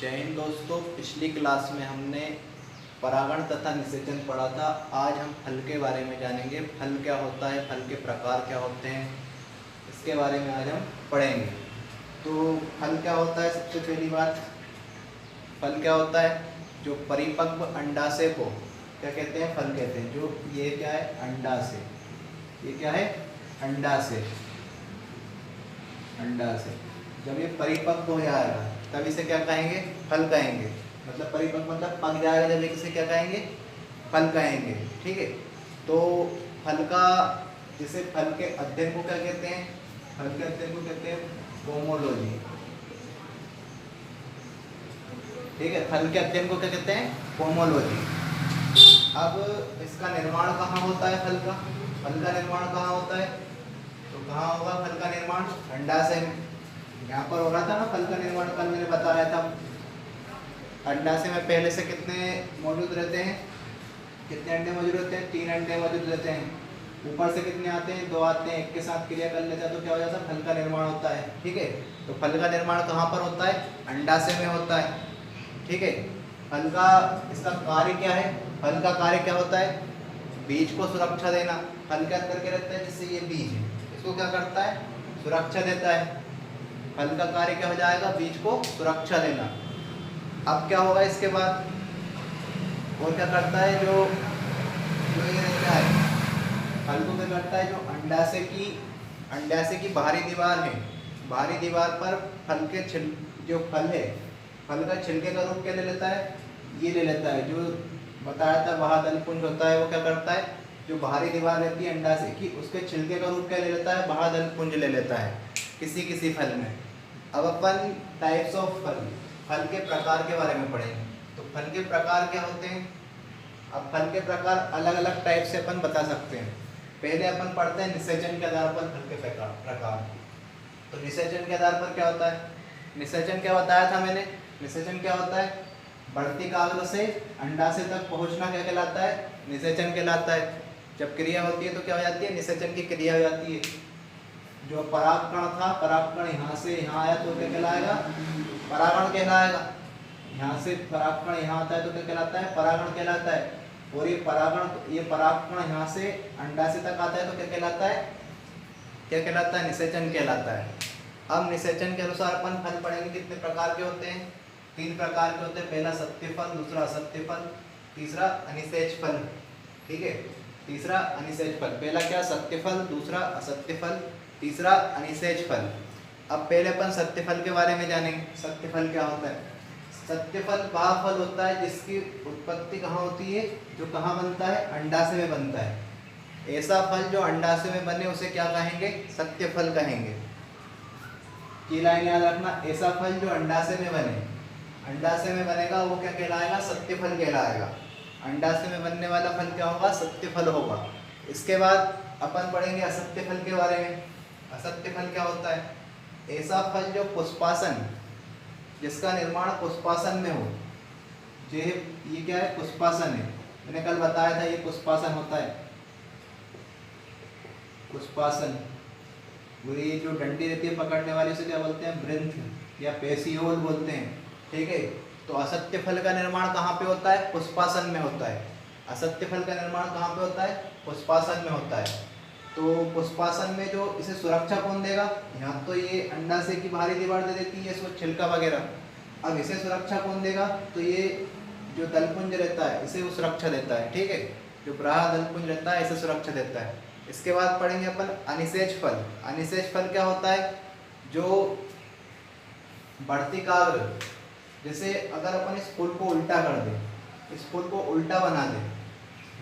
जय हिंद दोस्तों। पिछली क्लास में हमने परागण तथा निषेचन पढ़ा था। आज हम फल के बारे में जानेंगे। फल क्या होता है, फल के प्रकार क्या होते हैं, इसके बारे में आज हम पढ़ेंगे। तो फल क्या होता है, सबसे पहली बात, फल क्या होता है? जो परिपक्व अंडाशय को क्या कहते हैं? फल कहते हैं। जो ये क्या है? अंडाशय। ये क्या है? अंडाशय। अंडाशय जब ये परिपक्व हो जाएगा तब इसे क्या कहेंगे? फल कहेंगे। मतलब परिपक्व मतलब पक जाएगा जब इसे क्या कहेंगे? फल कहेंगे। ठीक है। तो फल का, जिसे फल के अध्ययन को क्या कहते हैं? फल के अध्ययन को कहते हैं पोमोलॉजी। ठीक है, फल के अध्ययन को क्या कहते हैं? पोमोलॉजी। अब इसका निर्माण कहाँ होता है? फल का निर्माण कहाँ होता है? तो कहाँ होगा फल का निर्माण? अंडाशय में। यहाँ पर हो रहा था ना फल का निर्माण, कल मैंने बताया था। अंडाशय में पहले से कितने मौजूद रहते हैं? कितने अंडे मौजूद रहते हैं? 3 अंडे मौजूद रहते हैं। ऊपर से कितने आते हैं? 2 आते हैं। एक के साथ क्रिया कर लेते हैं तो क्या हो जाता है? फल का निर्माण होता है। ठीक है। तो फल का निर्माण कहाँ पर होता है? अंडाशय में होता है। ठीक है। फल का, इसका कार्य क्या है? फल का कार्य क्या होता है? बीज को सुरक्षा देना। फल के अंदर क्या रहता है? जिससे ये बीज है, इसको क्या करता है? सुरक्षा देता है। फल का कार्य क्या हो जाएगा? बीज को सुरक्षा देना। अब क्या होगा इसके बाद? और क्या करता है? जो जो ये रहता है, फल को क्या करता है? जो अंडाशय की बाहरी दीवार है, बाहरी दीवार पर फल के जो फल है, फल का छिलके का रूप क्या ले लेता है? ये ले लेता है। जो बताया था बाह्यदलपुंज होता है, वो क्या करता है? जो बाहरी दीवार रहती है अंडाशय की, उसके छिलके का रूप क्या ले लेता है? बाह्यदलपुंज ले लेता है किसी किसी फल में। अब अपन टाइप्स ऑफ फल के प्रकार के बारे में पढ़ेंगे। तो फल के प्रकार क्या होते हैं? अब फल के प्रकार अलग अलग टाइप से अपन बता सकते हैं। पहले अपन पढ़ते हैं निषेचन के आधार पर फल के प्रकार। तो निषेचन के आधार पर क्या होता है? निषेचन क्या बताया था मैंने? निषेचन क्या होता है? बढ़ती काग्र से अंडाशय तक पहुंचना क्या कहलाता है? निषेचन कहलाता है। जब क्रिया होती है तो क्या हो जाती है? निषेचन की क्रिया हो जाती है। जो परागकण था, परागकण यहाँ से यहाँ आया तो क्या कहलाएगा? परागण कहलाएगा। यहाँ से परागकण यहाँ आता है तो क्या कहलाता है? परागण कहलाता है। और ये परागकण यहाँ से अंडाशय तक आता है तो क्या कहलाता है? क्या कहलाता है? निषेचन कहलाता है। अब निषेचन के अनुसार अपन फल पढ़ेंगे। कितने प्रकार के होते हैं? 3 प्रकार के होते हैं। पहला सत्य फल, दूसरा असत्य फल, तीसरा अनिषेच फल। ठीक है। तीसरा अनिषेच फल। पहला क्या? सत्य फल, दूसरा असत्य फल, तीसरा अनिषेच फल। अब पहले अपन सत्य फल के बारे में जानेंगे। सत्य फल क्या होता है? सत्य फल वह फल होता है जिसकी उत्पत्ति कहाँ होती है? जो कहाँ बनता है? अंडाशय में बनता है। ऐसा फल जो अंडाशय में बने उसे क्या कहेंगे? सत्य फल कहेंगे। ये लाइन याद रखना, ऐसा फल जो अंडाशय में बने, अंडाशय में बनेगा वो क्या कहलाएगा? सत्य फल कहलाएगा। अंडाशय में बनने वाला फल क्या होगा? सत्य फल होगा। इसके बाद अपन पढ़ेंगे असत्य फल के बारे में। असत्य फल क्या होता है? ऐसा फल जो पुष्पासन, जिसका निर्माण पुष्पासन में हो। ये क्या है? पुष्पासन है। मैंने कल बताया था ये पुष्पासन होता है। पुष्पासन। ये जो डंडी रहती है पकड़ने वाली, उसे क्या बोलते हैं? ब्रिंथ या पेसियोल बोलते हैं। ठीक है। तो असत्य फल का निर्माण कहाँ पे होता है? पुष्पासन में होता है। असत्य फल का निर्माण कहाँ पे होता है? पुष्पासन में होता है। तो पुष्पासन में जो इसे सुरक्षा कौन देगा? यहाँ तो ये अंडाशय की बाहरी दीवार दे देती है इसको, छिलका वगैरह। अब इसे सुरक्षा कौन देगा? तो ये जो दलपुंज रहता है इसे वो सुरक्षा देता है। ठीक है। जो बाह्यदलपुंज रहता है इसे सुरक्षा देता है। इसके बाद पढ़ेंगे अपन अनिषेच फल। अनिषेच फल क्या होता है? जो बढ़ती काग्र, जैसे अगर अपन इस फूल को उल्टा कर दें, इस फूल को उल्टा बना दें,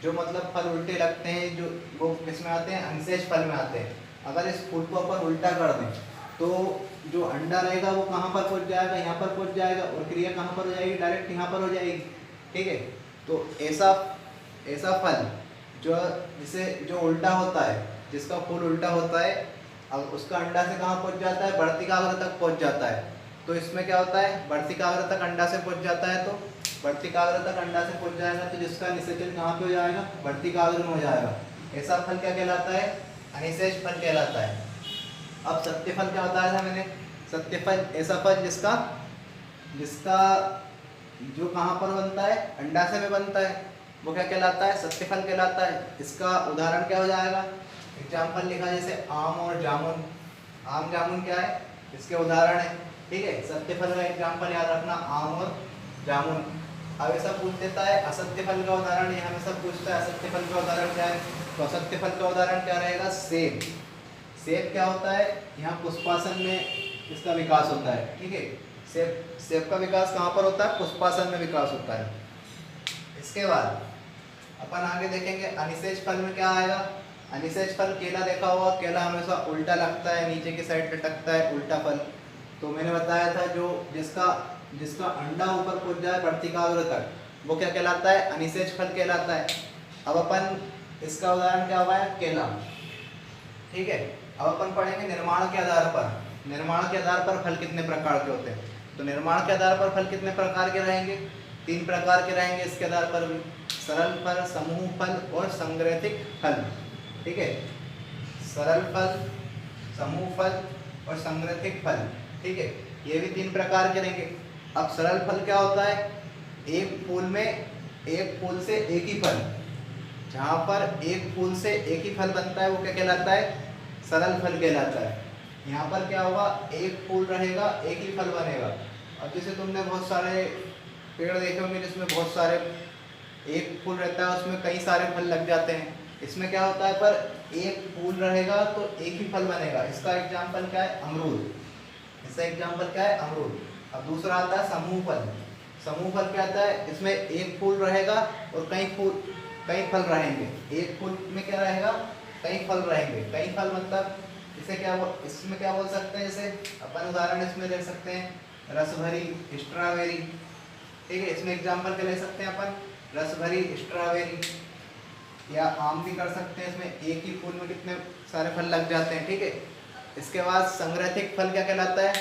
जो मतलब फल उल्टे लगते हैं, जो वो किसमें आते हैं? अनिषेच फल में आते हैं। अगर इस फूल को अपन उल्टा कर दें तो जो अंडा रहेगा वो कहाँ पर पहुँच जाएगा? यहाँ पर पहुँच जाएगा। और क्रिया कहाँ पर हो जाएगी? डायरेक्ट यहाँ पर हो जाएगी। ठीक है। तो ऐसा फल जो उल्टा होता है, जिसका फूल उल्टा होता है, अब उसका अंडा से कहाँ पहुँच जाता है? बढ़ती काग्र तक पहुँच जाता है। तो इसमें क्या होता है? बढ़ती काग्र तक अंडा से पहुँच जाता है। तो बढ़ती काग्र तक अंडा से पहुँच जाएगा तो जिसका निषेचन कहाँ पे हो जाएगा? बढ़ती काग्र में हो जाएगा। ऐसा फल क्या कहलाता है? अनिषेच फल कहलाता है। अब सत्य फल क्या बताया था मैंने? सत्य फल ऐसा फल जिसका जिसका जो कहाँ पर बनता है, अंडाशय में बनता है, वो क्या कहलाता है, सत्यफल कहलाता है। इसका उदाहरण क्या हो जाएगा, एग्जाम्पल लिखा जैसे आम और जामुन। आम जामुन क्या है, इसके उदाहरण है, ठीक है। सत्यफल का एग्जाम्पल याद रखना, आम और जामुन। अब ऐसा पूछ देता है असत्य फल का उदाहरण, ये हमेशा पूछता है असत्य फल का उदाहरण क्या है, तो असत्य फल का उदाहरण क्या रहेगा, सेब। सेब क्या होता है, यहाँ पुष्पासन में इसका विकास होता है, ठीक है। सेब का विकास कहाँ पर होता है, पुष्पासन में विकास होता है। इसके बाद अपन आगे देखेंगे अनिषेच फल में क्या आएगा। अनिषेच फल केला देखा होगा, केला हमेशा उल्टा लगता है, नीचे की साइड लटकता है, उल्टा फल। तो मैंने बताया था जो जिसका अंडा ऊपर पहुंच जाए वर्तिकाग्र तक, वो क्या कहलाता है, अनिषेच फल कहलाता है। अब अपन इसका उदाहरण क्या हुआ है, केला, ठीक है। अब अपन पढ़ेंगे निर्माण के आधार पर। निर्माण के आधार पर फल कितने प्रकार के होते हैं, तो निर्माण के आधार पर फल कितने प्रकार के रहेंगे, 3 प्रकार के रहेंगे इसके आधार पर भी, सरल फल, समूह फल और संग्रहित फल, ठीक है। सरल फल, समूह फल और संग्रहित फल, ठीक है, ये भी 3 प्रकार के रहेंगे। अब सरल फल क्या होता है, एक फूल से एक ही फल, जहाँ पर एक फूल से एक ही फल बनता है वो क्या कहलाता है, सरल फल कहलाता है। यहाँ पर क्या होगा, एक फूल रहेगा, एक ही फल बनेगा। अब जैसे तुमने बहुत सारे पेड़ देखे होंगे जिसमें बहुत सारे एक फूल रहता है, उसमें कई सारे फल लग जाते हैं। इसमें क्या होता है, पर एक फूल रहेगा तो एक ही फल बनेगा। इसका एग्जाम्पल क्या है, अमरूद। इसका एग्जाम्पल क्या है, अमरूद। अब दूसरा आता है समूह फल। समूह फल क्या आता है, इसमें एक फूल रहेगा और कई फल रहेंगे। एक फूल में क्या रहेगा, कई फल रहेंगे। कई फल मतलब इसमें क्या बोल सकते हैं, जैसे अपन उदाहरण इसमें ले सकते हैं रसभरी, स्ट्रॉबेरी, ठीक है। इसमें एग्जाम्पल क्या ले सकते हैं अपन, रसभरी, स्ट्रॉबेरी, या आम भी कर सकते हैं। इसमें एक ही फूल में कितने सारे फल लग जाते हैं, ठीक है। इसके बाद संग्रहित फल क्या कहलाता है,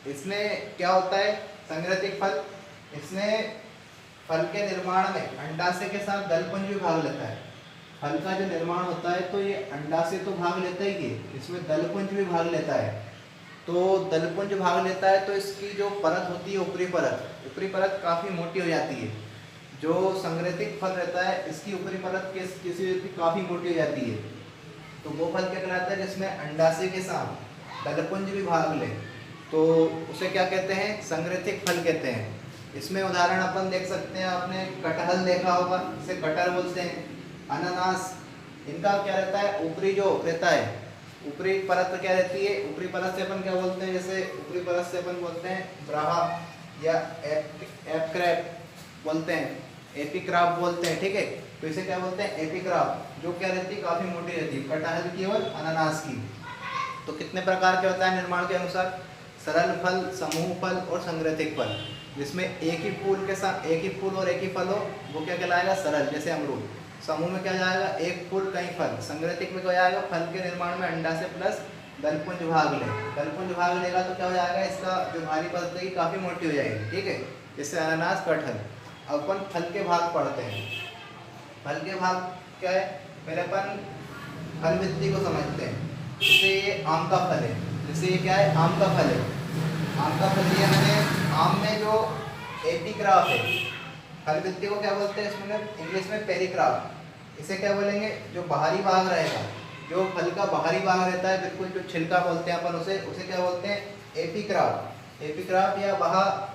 इसमें क्या होता है संग्रहित फल, इसमें फल के निर्माण में अंडाशय के साथ दलपुंज भी भाग लेता है। फल का जो निर्माण होता है तो ये अंडाशय तो भाग लेता ही है, इसमें दलपुंज भी भाग लेता है। तो दलपुंज भाग लेता है तो इसकी जो परत होती है, ऊपरी परत काफ़ी मोटी हो जाती है। जो संग्रहित फल रहता है इसकी ऊपरी परत किसी काफ़ी मोटी हो जाती है। तो वो फल क्या कहलाता है, जिसमें अंडाशय के साथ दलपुंज भी भाग ले, तो उसे क्या कहते हैं, संग्रहित फल कहते हैं। इसमें उदाहरण अपन देख सकते हैं, आपने कटहल देखा होगा, इसे कटहल बोलते हैं। अनानास, इनका क्या रहता है, ऊपरी जो रहता है, ऊपरी परत क्या रहती है, ऊपरी परत से अपन क्या बोलते हैं, जैसे ऊपरी परत से अपन बोलते हैं ब्राहा या एपक्रैप बोलते हैं, एपिक्राफ बोलते हैं, ठीक है। तो इसे क्या बोलते हैं, एपिक्राफ, जो क्या रहती है, काफ़ी मोटी रहती है, कटहल की और अनानास की। तो कितने प्रकार के होता है निर्माण के अनुसार, सरल फल, समूह फल और संग्रहित फल। जिसमें एक ही फूल के साथ एक ही फूल और एक ही फल हो वो क्या कहलाएगा, सरल, जैसे अमरूद। समूह में क्या जाएगा, एक फूल कई फल। संग्रहित में क्या जाएगा, फल के निर्माण में अंडाशय प्लस दलपुंज भाग ले। दलपुंज भाग लेगा तो क्या हो जाएगा, इसका जो भारी परत है काफ़ी मोटी हो जाएगी, ठीक है, जैसे अनानास, कटहल। अब अपन फल के भाग पढ़ते हैं। फल के भाग क्या है, पहले अपन फल वृद्धि को समझते हैं। जैसे ये आम का फल है, जैसे ये क्या है, आम का फल है। आम का फल दिया मैंने, आम में जो एपिक्राफ है, फल वृद्धि को क्या बोलते हैं, इसमें इंग्लिश में पेरिक्राफ। इसे क्या बोलेंगे, जो बाहरी भाग रहेगा, जो फल का बाहरी भाग रहता है, बिल्कुल जो छिलका बोलते हैं अपन उसे क्या बोलते हैं, एपिक्राफ। एपिक्राफ या बहा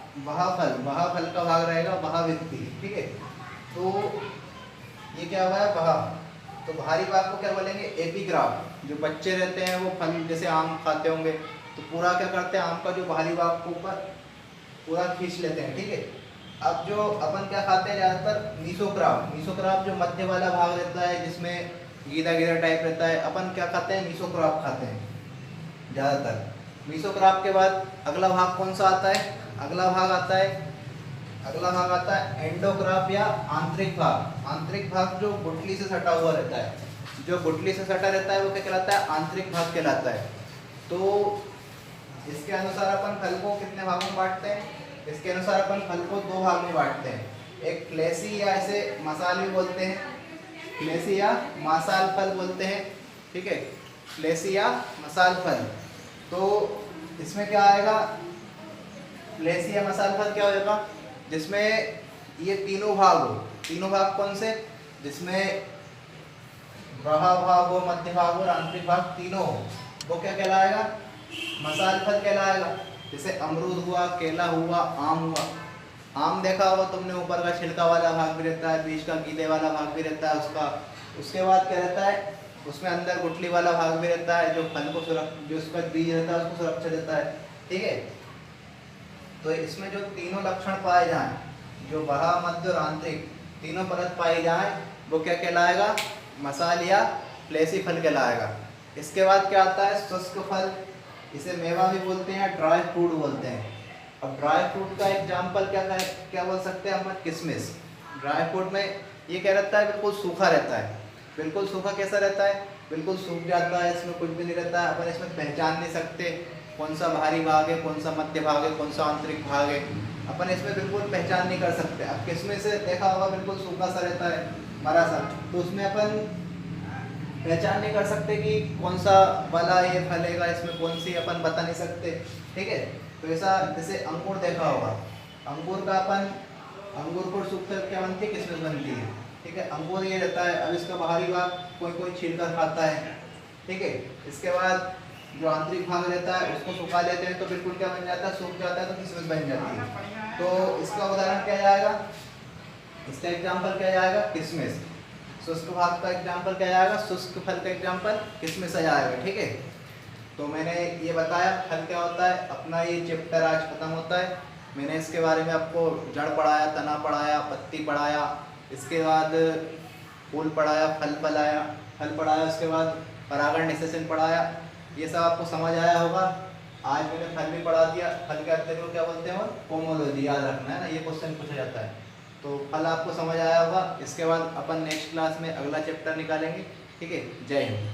फल का भाग रहेगा, बहा वृद्धि, ठीक है। तो ये क्या हुआ है, बहा। तो बाहरी भाग को क्या बोलेंगे, एपिग्राफ। जो बच्चे रहते हैं वो फल जैसे आम खाते होंगे तो पूरा क्या करते हैं, आम का जो बाहरी भाग को ऊपर पूरा खींच लेते हैं, ठीक है। अब जो अपन क्या खाते हैं ज़्यादातर, मीसोक्राफ जो मध्य वाला भाग रहता है, जिसमें गीला टाइप रहता है, अपन क्या खाते हैं, मीसोक्राफ खाते हैं ज़्यादातर। मीसोक्राफ के बाद अगला भाग कौन सा आता है, अगला भाग आता है एंडोक्राफ या आंतरिक भाग। आंतरिक भाग जो गुठली से सटा हुआ रहता है, जो गुठली से सटा रहता है वो क्या कहलाता है, आंतरिक भाग कहलाता है। तो इसके अनुसार अपन फल को कितने भागों में बांटते हैं, इसके अनुसार अपन फल को 2 भाग में बांटते हैं। एक फ्लेसी या इसे मसाल भी बोलते हैं, फ्लेसी या मासाल फल बोलते हैं, ठीक है, फ्लेसी या मसाल फल। तो इसमें क्या आएगा, प्लेसी या मसाल फल क्या होगा, जिसमें ये तीनों भाग हो। तीनों भाग कौन से, जिसमें बाह्य भाग हो, मध्य भाग हो और आंतरिक भाग तीनों हो, वो क्या कहलाएगा, मसाल फल कहलाएगा। जैसे अमरूद हुआ, केला हुआ, आम हुआ। आम देखा होगा तुमने, ऊपर का छिलका वाला भाग भी रहता है, बीच का गीले वाला भाग भी रहता है उसका। उसके बाद क्या रहता है, उसमें अंदर गुठली वाला भाग भी रहता है, जो फल को जो उसका बीज रहता है उसको सुरक्षा देता है। ठीक है, तो इसमें जो तीनों लक्षण पाए जाएं, जो बाह्य, मध्य और आंतरिक तीनों परत पाई जाए, वो क्या कहलाएगा, मसाल या प्लेसी फल कहलाएगा। इसके बाद क्या आता है, शुष्क फल। इसे मेवा भी बोलते हैं, ड्राई फ्रूट बोलते हैं। अब ड्राई फ्रूट का एग्जाम्पल क्या बोल सकते हैं हम, किशमिश। ड्राई फ्रूट में ये क्या रहता है, बिल्कुल सूखा रहता है। बिल्कुल सूखा कैसा रहता है, बिल्कुल सूख जाता है, इसमें कुछ भी नहीं रहता है। अपन इसमें पहचान नहीं सकते कौन सा बाहरी भाग है, कौन सा मध्य भाग है, कौन सा आंतरिक भाग है, अपन इसमें बिल्कुल पहचान नहीं कर सकते। अब किशमिश से देखा होगा बिल्कुल सूखा सा रहता है, हरा सा, तो उसमें अपन पहचान नहीं कर सकते कि कौन सा वाला ये फलेगा, इसमें कौन सी अपन बता नहीं सकते। ठीक है, तो ऐसा जैसे अंगूर देखा होगा, अंगूर का अपन अंगूर को सूख कर क्या बनती है, किशमिश बनती है। ठीक है, अंगूर ये रहता है। अब इसका बाहरी भाग कोई कोई छील कर खाता है। ठीक है, इसके बाद जो आंतरिक भाग रहता है उसको सुखा लेते हैं, तो बिल्कुल क्या बन जाता है, सूख जाता है, तो किशमिश बन जाती है। तो इसका उदाहरण क्या जाएगा, इसका एग्जाम्पल क्या जाएगा, किशमिश। शुष्क भाग का एग्जाम्पल क्या जाएगा, शुष्क फल का एग्जाम्पल किशमिश आ जाएगा। ठीक है, तो मैंने ये बताया फल क्या होता है। अपना ये चैप्टर आज खत्म होता है। मैंने इसके बारे में आपको जड़ पढ़ाया, तना पढ़ाया, पत्ती पढ़ाया, इसके बाद फूल पढ़ाया, फल पढ़ाया, उसके बाद परागण निषेचन पढ़ाया। ये सब आपको समझ आया होगा। आज मैंने फल भी पढ़ा दिया। फल के अध्ययन को क्या बोलते हैं, पोमोलॉजी, याद रखना है ना, ये क्वेश्चन पूछा जाता है। तो फल आपको समझ आया होगा। इसके बाद अपन नेक्स्ट क्लास में अगला चैप्टर निकालेंगे। ठीक है, जय हिंद।